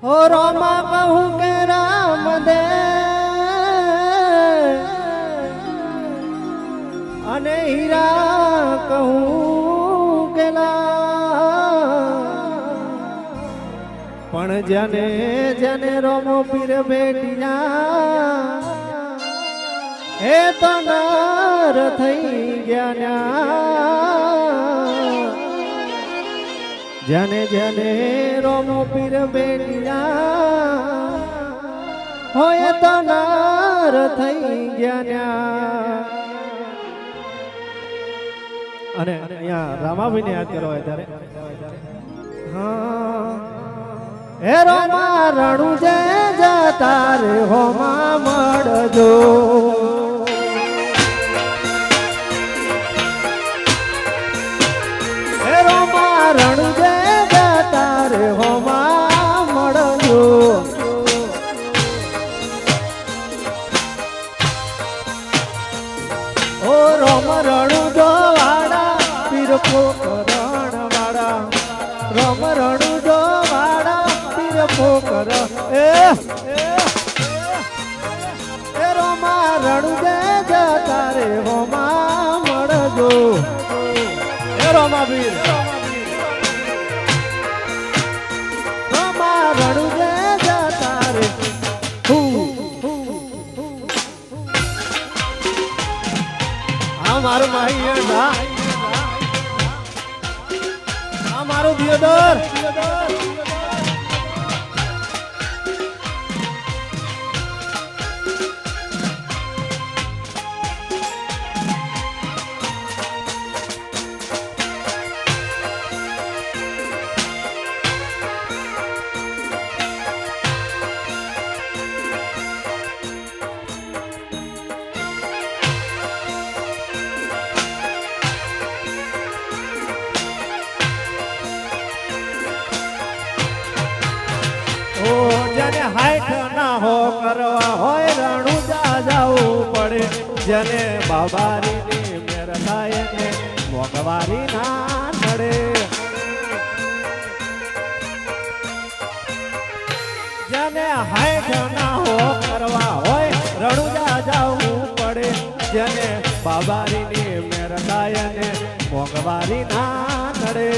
हो रोमा कहूँ के राम दे अने हीरा कहूँ के ला पण जने जने रोमो पीर बेटिया हे तो नार थई गया जने जने रोमो पीर बेटिया होए तो नार थई गया અને અહીંયા રામાભાઈને યાદ કરો ત્યારે હા હે રોમા રણુ જે જતા રે હોમા મળજો હે રોમા રણુ જે જતા રે હોમા મળજો ઓ રોમ રણુ જો પોકરણ વાળા રોમ રણુ જો વાળા પીર પોકર એ રોમા રણુ જે જતા રે હોમા મળજો એ રોમા પીર રોમા રણુ જે જતા રે આ મારું માહી ના मारो दियोदर जने हाइट ना हो करवा होय रणु जा जाऊ पड़े जने बाबारी ने मेरा थाय ने मोगवारी ना नड़े जने हाइट ना हो करवा होय रणु जा जाऊ पड़े जने बाबारी ने मेरा थाय ने मोगवारी ना नड़े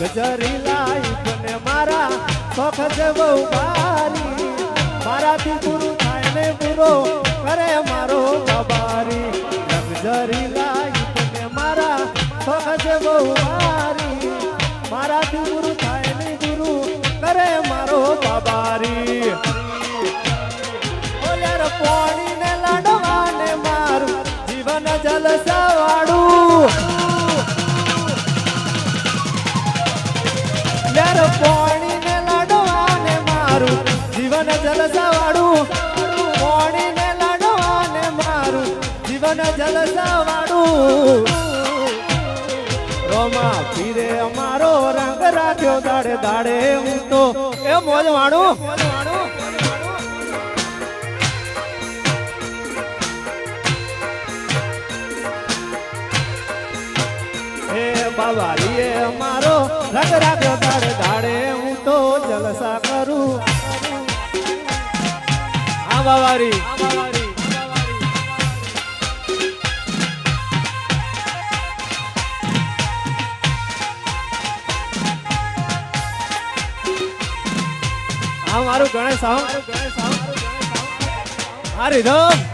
गजरी लाइफ ने मारा शौक से वो बारी मारा थी गुरु थाय ने बुरो करे मारो बाबारी गजरी लाइफ ने मारा शौक से वो बारी मारा थी गुरु थाय ने गुरु करे मारो बाबारी ओ यार पानी ने लाडवा ने मारू जीवन जलसा वाड़ू यार पानी ने लाडवा ने मारू जीवन जलसा वाड़ू पानी ने लाडवा ने मारू जीवन जलसा वाड़ू रोमा पीरे अमारो रंग राख्यो दाड़े दाड़े हूँ तो ए मौज वाड़ू बाबारी मारो रंग राख्यो दाड़े दाड़े हूँ तो जलसा करूँ हाँ बाबारी हाँ मारू गणेश हरिधम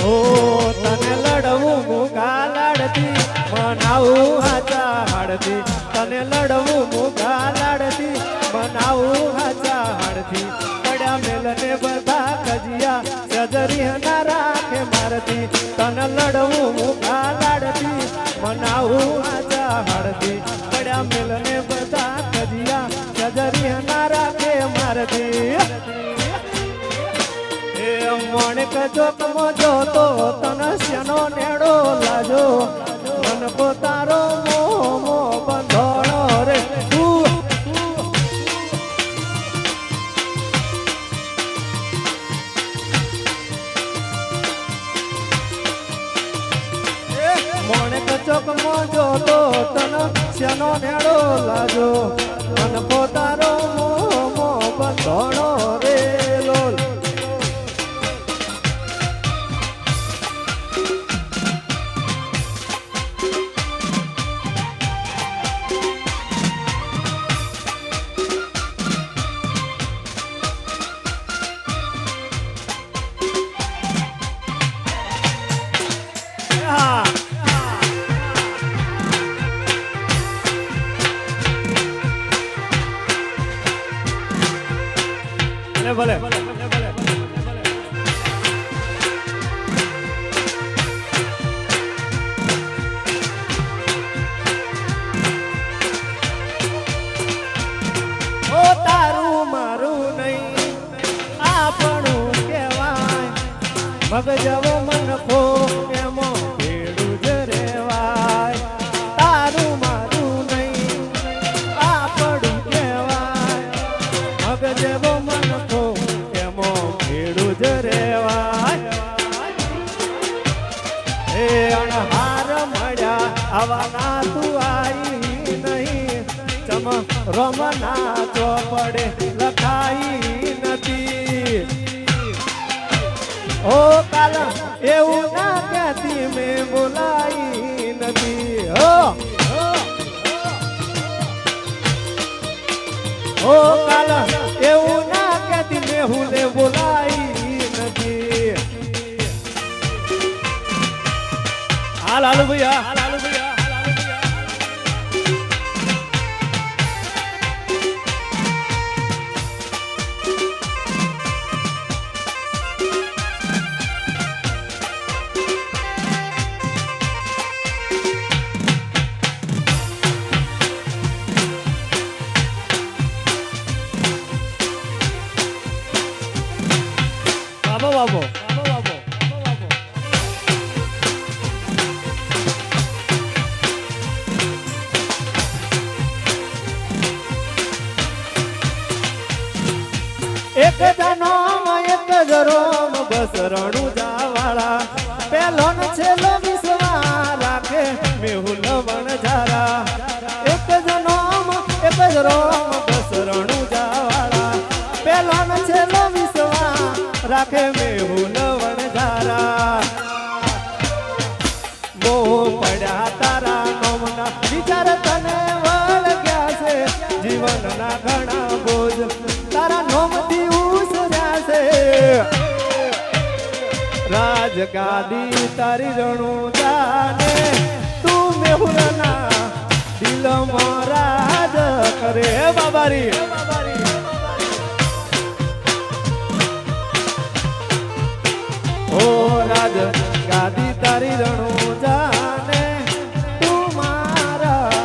तने लड़वू मुगा लड़ती मनाऊ हाचा हाड़ती तने लड़वू मुगा लड़ती मनाऊ हाचा हाड़ती पड़ा मेलने बधा कजिया सजरी ना राखे मारती तने लड़वू मुगा लड़ती मनाऊ हाचा हाड़ती पड़ा मेलने बधा कजिया सजरी ना राखे मारती मणिक जोतमो जोतो तनस्यनो नेड़ो लाजो ચકમો જોતો તન શેનો નેડો લાજો મન પોતારો મોમો બંધોણો રે લોલ ભલે ઓ તારું મારું નહીં આપણું કહેવાય મગજવો મનખો એમો ભેડું જ રેવાય તારું મારું નહીં આપણું કહેવાય મગજવો મનખો એમો ભેડું જ રેવાય એ અણહાર મળ્યા આવા ના તું આવી નહીં ચમ રમના ચોપડે લખાઈ નથી ઓ કાલ એવું ના કહેતી મેં બોલાઈ નથી ઓ કાલ એવું ના કહેતી મેં હુલે બોલાઈ નથી હાલ હાલ ભૈયા હાલ હાલ ભૈયા બાબો એક જનોમ એક જરોમ બસ રણુ જાવાળા પેલો ન છેલ્લો વિશ્વા રાખે મેહુલ વણઝારા એક જનોમ એક જરોમ બસ રણુ જાવાળા પેલો ન છેલ્લો વિશ્વા રાખે મેહુલ વણઝારા મોહ પડ્યા તારા નોમના વિચાર તને વળગ્યા છે જીવનના ઘણા બોજ તારા નોમથી ઉસર્યા છે રાજગાદી તારી રણુ જાને તું મેહુલના દિલમાં રાજ કરે બાબારી ઓ રાજ ગાદી તારી રણુ જાને તું મારા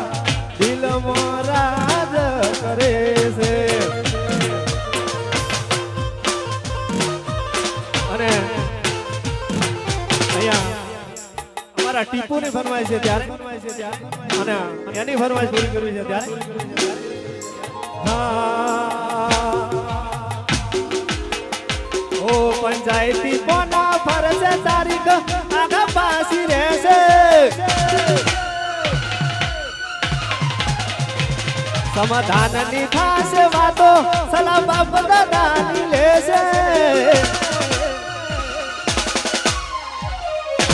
દિલમાં રાજ કરે છે અને અહીંયા અમારા ટીપુની ફરમાઈશ છે ત્યારે અને એની ફરમાઈશ પૂરી કરવી છે ત્યારે ઓ પંચાયતી કોના ફરશે તારીખ આગા પાસી રહેશે સમાધાનની થશે વાતો સલાહ બાપ દાદાની લેશે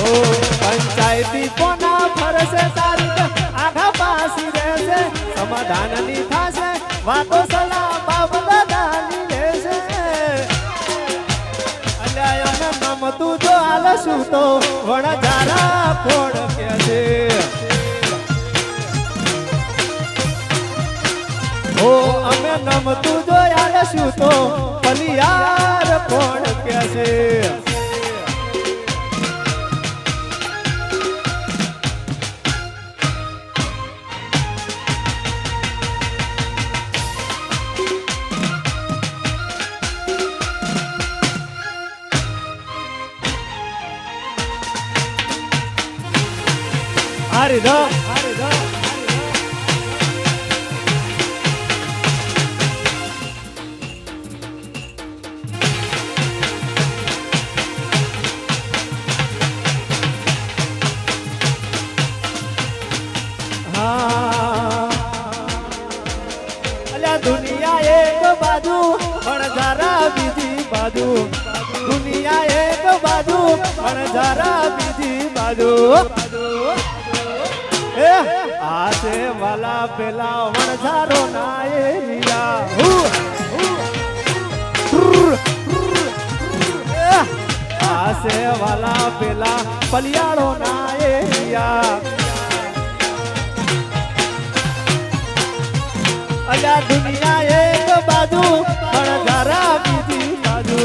ઓ પંચાયતી કોના ફરશે તારીખ આગા પાસી રહેશે સમાધાનની થશે વાતો સલાહ બાપ દાદાની લેશે તું જો આલશું તો વણઝારા કોણ કે છે ઓ અમે નમતું જો આલશું તો પલિયાર કોણ કે છે Harido. બાજુ દુનિયા એક બાજુ પણ જરા બીજી બાજુ એ આસે વાલા પેલા વણઝારો ના એરિયા આસે વાલા પેલા પલિયાળો ના એરિયા અલ્યા દુનિયા એક બાજુ પણ જરા બીજી બાજુ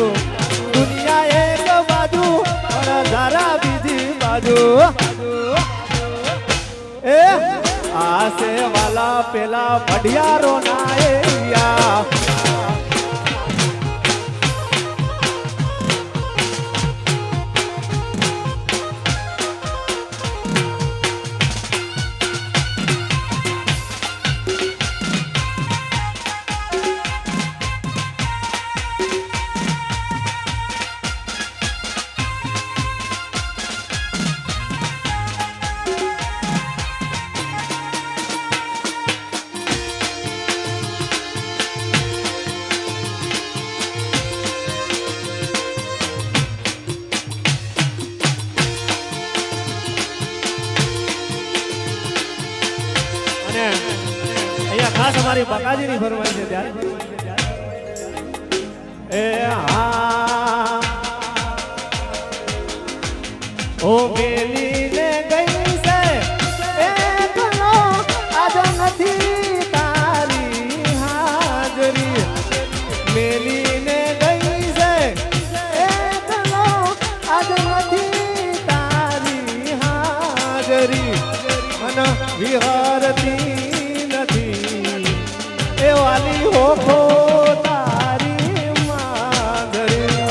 દુનિયા એક બાજુ પણ જરા બીજી બાજુ એ આસે વાલા પેલા ભડિયારો ના એરિયા અહીંયા ખાસ અમારી બકાજીની ફરમાઈ છે ત્યારે એ હા ઓ મેલીને ગઈ છે એકલો આજ નથી તારી હાજરી મેલીને ગઈ છે એકલો આજ નથી તારી હાજરી મન વિહારતી એ વાલી હોખો તારી માધરી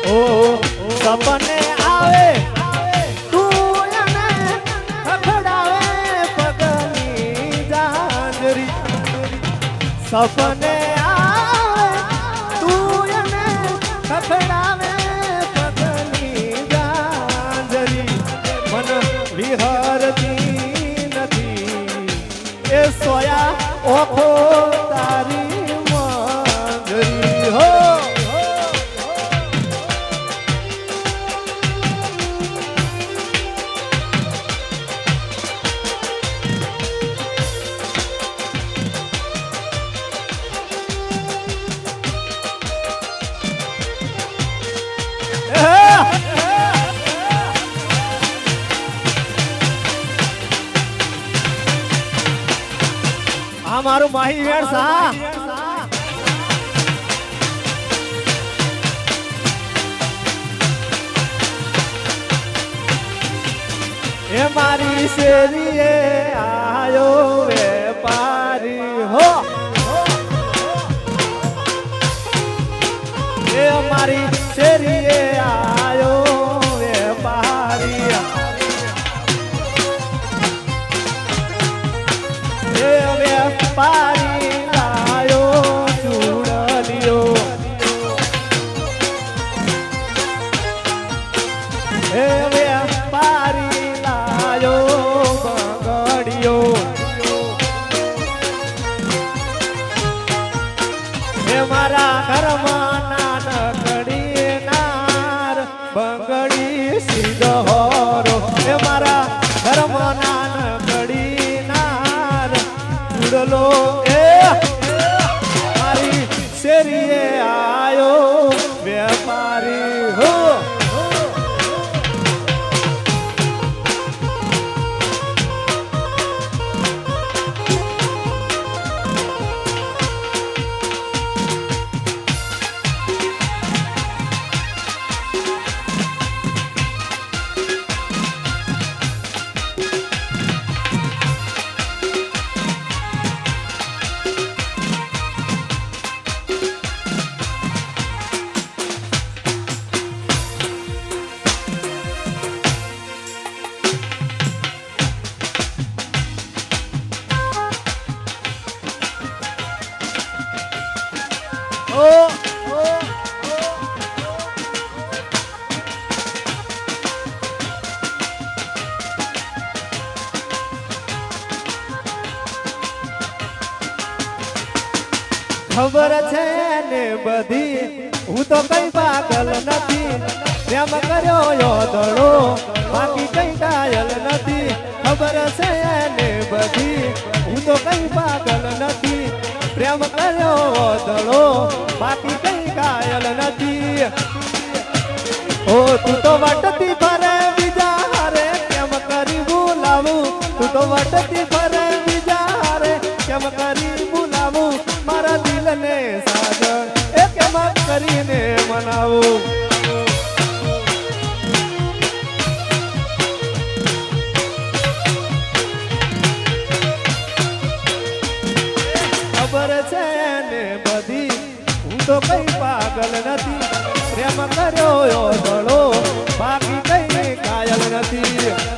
ઓ સપને આવે સપને આવે તું એને ખખડાવે પગની જાંજરી મન વિહરતી નથી એ સોયા ઓખો તારી મંજરી હો મારું માહી વેણ સા એ મારી શેરીએ આયો વેપારી હો એ મારી શેરીએ આયો વેપારી એ વેપારી લાયો ચૂડલિયો એ વેપારી લાયો બંગડીયો એ મારા ઘરમાં નાનકડી નાર બંગડી સીધોરો એ મારા ઘરમાં નાનકડી નાર ચૂડલો એ મારી શેરીએ આયો વેપારી હો ખબર છે ને બધી હું તો કઈ પાગલ નથી પ્રેમ કર્યો યોદડો બાકી કઈ કાયલ નથી ખબર છે ને બધી હું તો કઈ પાગલ નથી પ્રેમ કર્યો યોદડો બાકી કઈ કાયલ નથી ઓ તું તો વાટતી ફરે બીજા હારે કેમ કરી બોલાવું તું તો વાટતી ફરે બીજા હારે કેમ કરી બોલાવું મારા દિલને સાજણ એ કેમ કરીને મનાવું ખબર છે ને બધી હું તો કઈ પાગલ નથી પ્રેમ કર્યો યોદડો બાકી કઈ કાયલ નથી